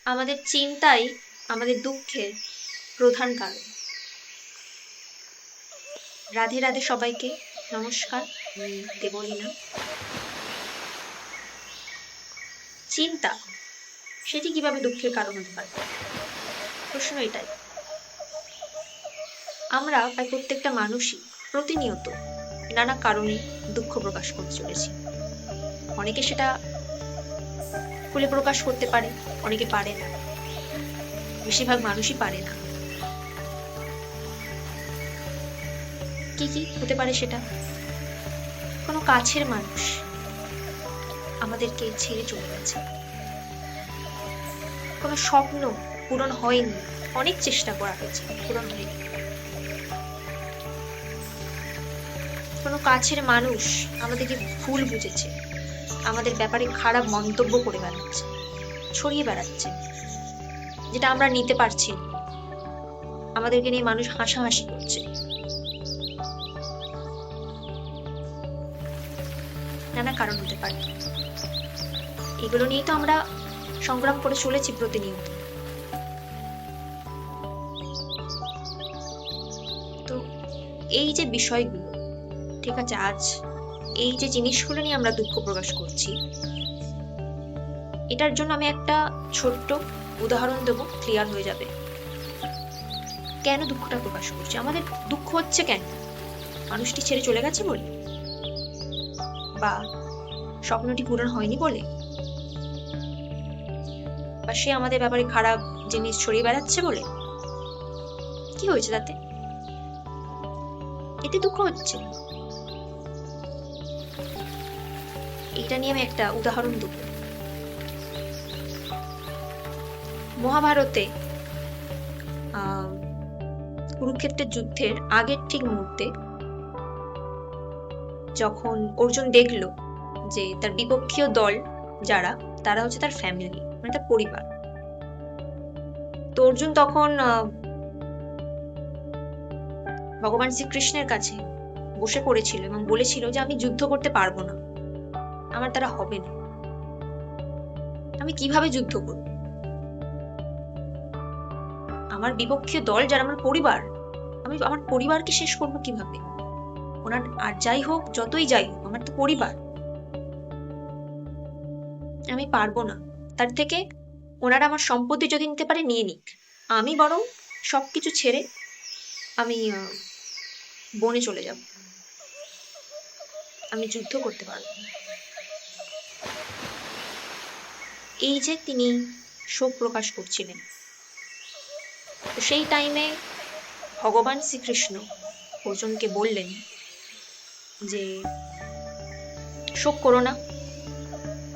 আমাদের চিন্তাই আমাদের দুঃখের প্রধান কারণ। রাধে রাধে সবাইকে, নমস্কার, আমি দেবলীনা। চিন্তা সেটি কিভাবে দুঃখের কারণ হতে পারে? প্রশ্ন এটাই। আমরা প্রায় প্রত্যেকটা মানুষই প্রতিনিয়ত নানা কারণে দুঃখ প্রকাশ করতে চলেছি। অনেকে সেটা খুলে প্রকাশ করতে পারে, অনেকে পারে না, বেশিরভাগ মানুষই পারে না। কি কি হতে পারে সেটা? কোনো কাছের মানুষ আমাদেরকে ছেড়ে চলে গেছে, কোনো স্বপ্ন পূরণ হয়নি, অনেক চেষ্টা করা হয়েছে, পূরণ হয়নি। কোনো কাছের মানুষ আমাদেরকে ভুল বুঝেছে, আমাদের ব্যাপারে খারাপ মন্তব্য করে বেড়াচ্ছে, ছড়িয়ে বেড়াচ্ছে, যেটা আমরা নিতে পারছি না। আমাদেরকে নিয়ে মানুষ হাসাহাসি করছে। নানা কারণ হতে পারে। এগুলো নিয়েই তো আমরা সংগ্রাম করে চলেছি প্রতিনিয়ত। তো এই যে বিষয়গুলো, ঠিক আছে, আজ এই যে জিনিসগুলো নিয়ে আমরা দুঃখ প্রকাশ করছি, এটার জন্য আমি একটা ছোট্ট উদাহরণ দেবো, ক্লিয়ার হয়ে যাবে কেন দুঃখটা প্রকাশ করছি। আমাদের দুঃখ হচ্ছে কেন? মানুষটি ছেড়ে চলে গেছে বলে, বা স্বপ্নটি পূরণ হয়নি বলে, বা সে আমাদের ব্যাপারে খারাপ জিনিস ছড়িয়ে বেড়াচ্ছে বলে? কি হয়েছে তাতে? এতে দুঃখ হচ্ছে। এটা নিয়ে আমি একটা উদাহরণ দেব। মহাভারতে কুরুক্ষেত্রের যুদ্ধের আগের ঠিক মুহূর্তে যখন অর্জুন দেখলো যে তার বিপক্ষীয় দল যারা, তারা হচ্ছে তার ফ্যামিলি, মানে তার পরিবার, তো অর্জুন তখন ভগবান শ্রীকৃষ্ণের কাছে বসে পড়েছিল এবং বলেছিল যে আমি যুদ্ধ করতে পারবো না, আমার দ্বারা হবে না, আমি কিভাবে যুদ্ধ করব? আমার বিপক্ষীয় দল যারা আমার পরিবার, আমি আমার পরিবারকে শেষ করবো কিভাবে? ওনার আর যাই হোক, যতই যাই হোক, আমার তো পরিবার, আমি পারবো না। তার থেকে ওনারা আমার সম্পত্তি যদি নিতে পারে নিয়ে নিক, আমি বরং সবকিছু ছেড়ে আমি বনে চলে যাব, আমি যুদ্ধ করতে পারবো। এই যে তিনি শোক প্রকাশ করছিলেন, তো সেই টাইমে ভগবান শ্রীকৃষ্ণ অর্জুনকে বললেন যে শোক করো না।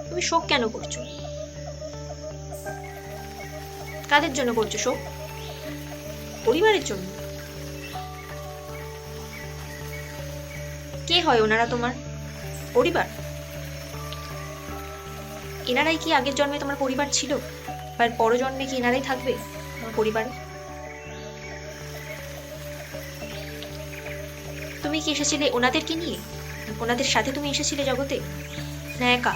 তুমি শোক কেন করছো? কাদের জন্য করছো শোক? পরিবারের জন্য। কে হয় ওনারা? তোমার পরিবার। এনারাই কি আগের জন্মে তোমার পরিবার ছিল, বা পর জন্মে কি এনারাই থাকবে তোমার পরিবারে? তুমি কি এসেছিলে ওনাদেরকে নিয়ে? ওনাদের সাথে তুমি এসেছিলে জগতে, না একা?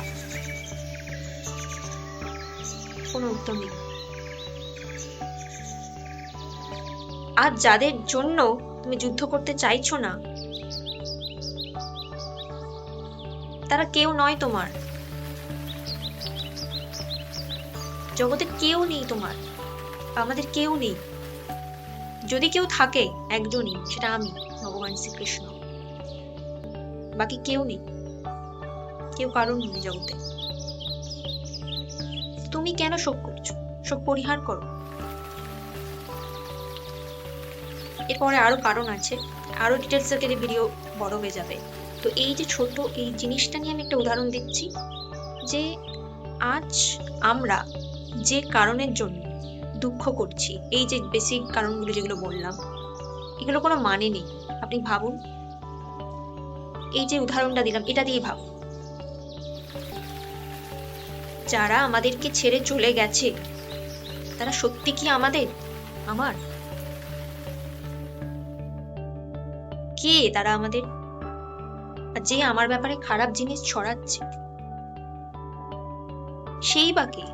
কোনো উত্তর নেই। আজ যাদের জন্য তুমি যুদ্ধ করতে চাইছো না, তারা কেউ নয় তোমার, জগতে কেউ নেই তোমার, আমাদের কেউ নেই। যদি কেউ থাকে একজনই, সেটা আমি, ভগবান শ্রীকৃষ্ণ, বাকি কেউ নেই, কেউ কারণ নেই জগতে। তুমি কেন শোক করছো? শোক পরিহার করো। এরপরে আরো কারণ আছে, আরো ডিটেলস গেলে ভিডিও বড় হয়ে যাবে। তো এই যে ছোট এই জিনিসটা নিয়ে আমি একটা উদাহরণ দিচ্ছি, যে আজ আমরা যে কারণের জন্য দুঃখ করছি, এই যে বেসিক কারণগুলো যেগুলো বললাম, এগুলো কোনো মানে নেই। আপনি ভাবুন, এই যে উদাহরণটা দিলাম, এটা দিয়ে ভাবুন, যারা আমাদেরকে ছেড়ে চলে গেছে, তারা সত্যি কি আমাদের, আমার? কে তারা আমাদের? আর যে আমার ব্যাপারে খারাপ জিনিস ছড়াচ্ছে, সেই বা কে?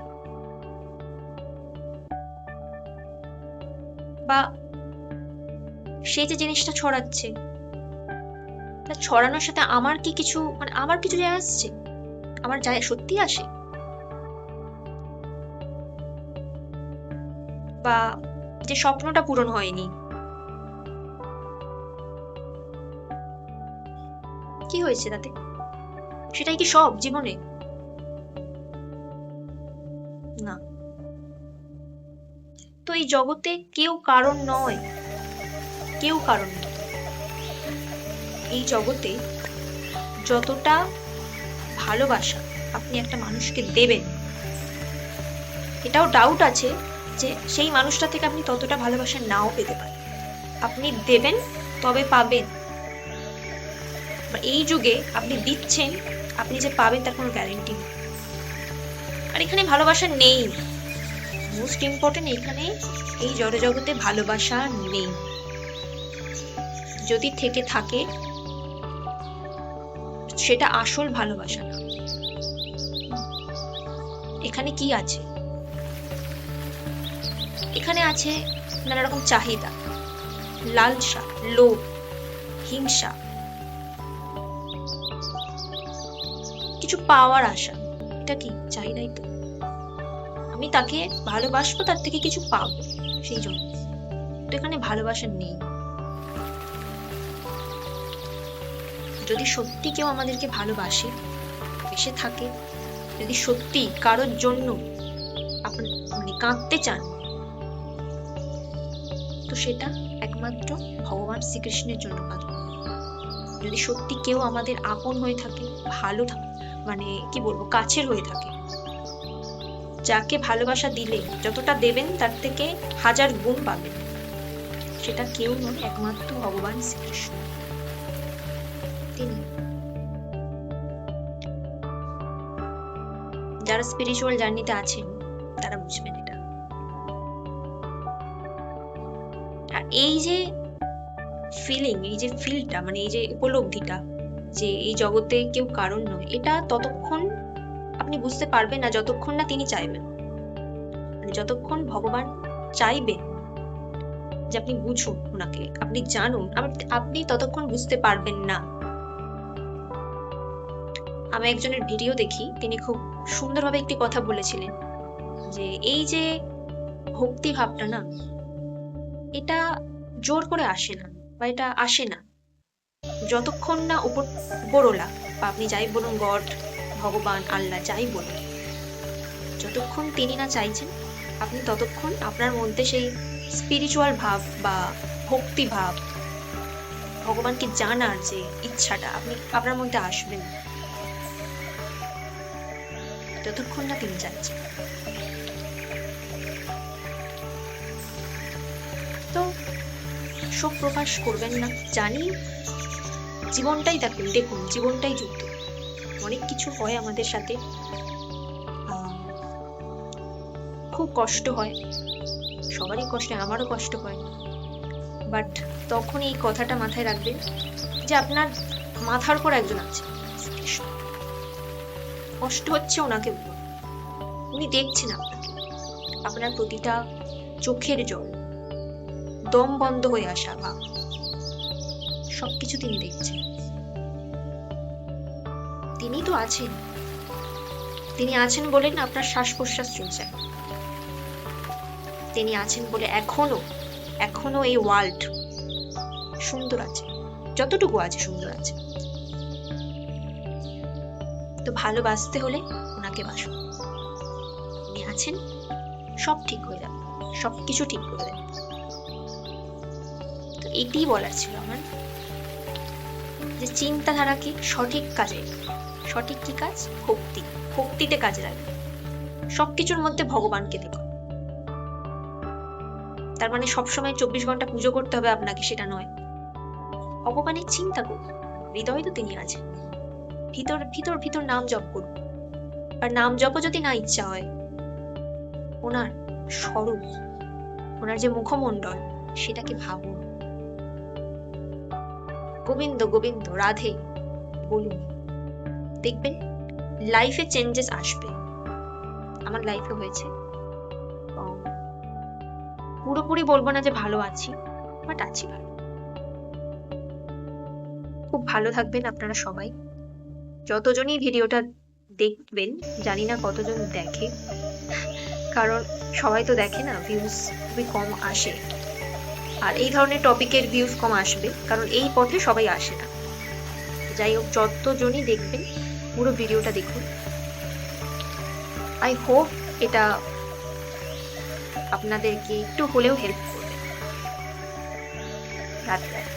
বা সে যে জিনিসটা ছড়াচ্ছে, তা ছড়ানোর সাথে আমার কি কিছু, মানে আমার কিছু যায় আসছে? আমার যায় সত্যি আসে? বা যে স্বপ্নটা পূরণ হয়নি, কি হয়েছে তাতে? সেটাই কি সব জীবনে? না। তো এই জগতে কেউ কারণ নয়, কেউ কারণ নয়। এই জগতে যতটা ভালোবাসা আপনি একটা মানুষকে দেবেন, এটাও ডাউট আছে যে সেই মানুষটা থেকে আপনি ততটা ভালোবাসা নাও পেতে পারেন। আপনি দেবেন তবে পাবেন। এই যুগে আপনি দিচ্ছেন, আপনি যে পাবেন তার কোনো গ্যারেন্টি নেই। আর এখানে ভালোবাসা নেই, মোস্ট ইম্পর্টেন্ট, এখানে এই জড়জগতে ভালোবাসা নেই। যদি থেকে থাকে সেটা আসল ভালোবাসা না। এখানে কি আছে? এখানে আছে নানা রকম চাহিদা, লালসা, লোভ, হিংসা, কিছু পাওয়ার আশা। এটা কি চাহিদাই তো? আমি তাকে ভালোবাসবো, তার থেকে কিছু পাবো, সেই জন্য। তো এখানে ভালোবাসা নেই। যদি সত্যি কেউ আমাদেরকে ভালোবাসে, বেসে থাকে, যদি সত্যি কারোর জন্য আপনি মানে কাঁদতে চান, তো সেটা একমাত্র ভগবান শ্রীকৃষ্ণের জন্য কাঁদুন। যদি সত্যি কেউ আমাদের আপন হয়ে থাকে, ভালো থাকে, মানে কি বলবো, কাছের হয়ে থাকে, যাকে ভালোবাসা দিলে যতটা দেবেন তার থেকে 1000 গুণ পাবেন, সেটা কেউ নয়, একমাত্র ভগবান শ্রীকৃষ্ণ। তিনি, যারা স্পিরিচুয়াল জার্নিতে আছেন তারা বুঝবেন এটা। আর এই যে ফিলিং, এই যে ফিলটা, মানে এই যে উপলব্ধিটা যে এই জগতে কেউ কারণ নয়, এটা ততক্ষণ আপনি বুঝতে পারবেন না যতক্ষণ না তিনি চাইবেন। মানে যতক্ষণ ভগবান চাইবেন যে আপনি বুঝুন ওনাকে, আপনি জানুন, আপনি ততক্ষণ বুঝতে পারবেন না। আমি একজনের ভিডিও দেখি, তিনি খুব সুন্দরভাবে একটি কথা বলেছিলেন যে এই যে ভক্তি ভাবটা না, এটা জোর করে আসে না, বা এটা আসে না যতক্ষণ না উপরওয়ালা, বা আপনি যাই বলুন, গড, ভগবান, আল্লাহ, যাই বলুন, যতক্ষণ তিনি না চাইছেন, আপনি ততক্ষণ আপনার মধ্যে সেই স্পিরিচুয়াল ভাব বা ভক্তি ভাব, ভগবানকে জানার যে ইচ্ছাটা আপনি আপনার মধ্যে আসবেন যতক্ষণ না তিনি চাইছেন। তো শোক প্রকাশ করবেন না, জানি জীবনটাই দেখুন জীবনটাই যুদ্ধ, অনেক কিছু হয় আমাদের সাথে, খুব কষ্ট হয়, সবারই কষ্ট হয়, আমারও কষ্ট হয়, বাট তখন এই কথাটা মাথায় রাখবেন যে আপনার মাথার উপর একজন আছে, কষ্ট হচ্ছে ওনাকে বলুন, উনি দেখছেন আপনাকে, আপনার প্রতিটা চোখের জল, দম বন্ধ হয়ে আসা বা সবকিছু তিনি দেখছেন। তিনি তো আছেন, তিনি আছেন বলে না আপনার শ্বাস প্রশ্বাস চলছে, তিনি আছেন বলে এখনো এই ওয়ার্ল্ড সুন্দর আছে, যতটুকু আছে সুন্দর আছে। তো ভালোবাসতে হলে ওনাকে বাসুন, উনি আছেন, সব ঠিক হয়ে যাবে, সবকিছু ঠিক করে দেবে। তো এটাই বলার ছিল আমার, যে চিন্তাধারাকে সঠিক কাজে, সঠিক কি কাজ, ভক্তিতে কাজে লাগবে, সবকিছুর মধ্যে ভগবানকে দেখো। তার মানে সবসময় 24 ঘন্টা পুজো করতে হবে আপনাকে, সেটা নয়। ভগবানের চিন্তা করুন, হৃদয়ে তো তিনি আছেন, ভিতর ভিতর ভিতর নাম জপ করুন। আর নাম জপ যদি না ইচ্ছা হয়, ওনার স্বরূপ, ওনার যে মুখমণ্ডল, সেটাকে ভাবুন, গোবিন্দ গোবিন্দ রাধে বলুন, দেখবেন লাইফে চেঞ্জেস আসবে। আমার লাইফে হয়েছে, পুরোপুরি বলবো না যে ভালো আছি, বাট আছি ভালো। খুব ভালো থাকবেন আপনারা সবাই। যতজনই ভিডিওটা দেখবেন, জানি না কতজন দেখে, কারণ সবাই তো দেখে না, ভিউজ খুবই কম আসে। আর এই ধরনের টপিকের ভিউজ কম আসবে, কারণ এই পথে সবাই আসে না। যাই হোক, যতজনই দেখবেন পুরো ভিডিওটা দেখুন। আই হোপ এটা আপনাদেরকে একটু হলেও হেল্প করবে। রাধে রাধে।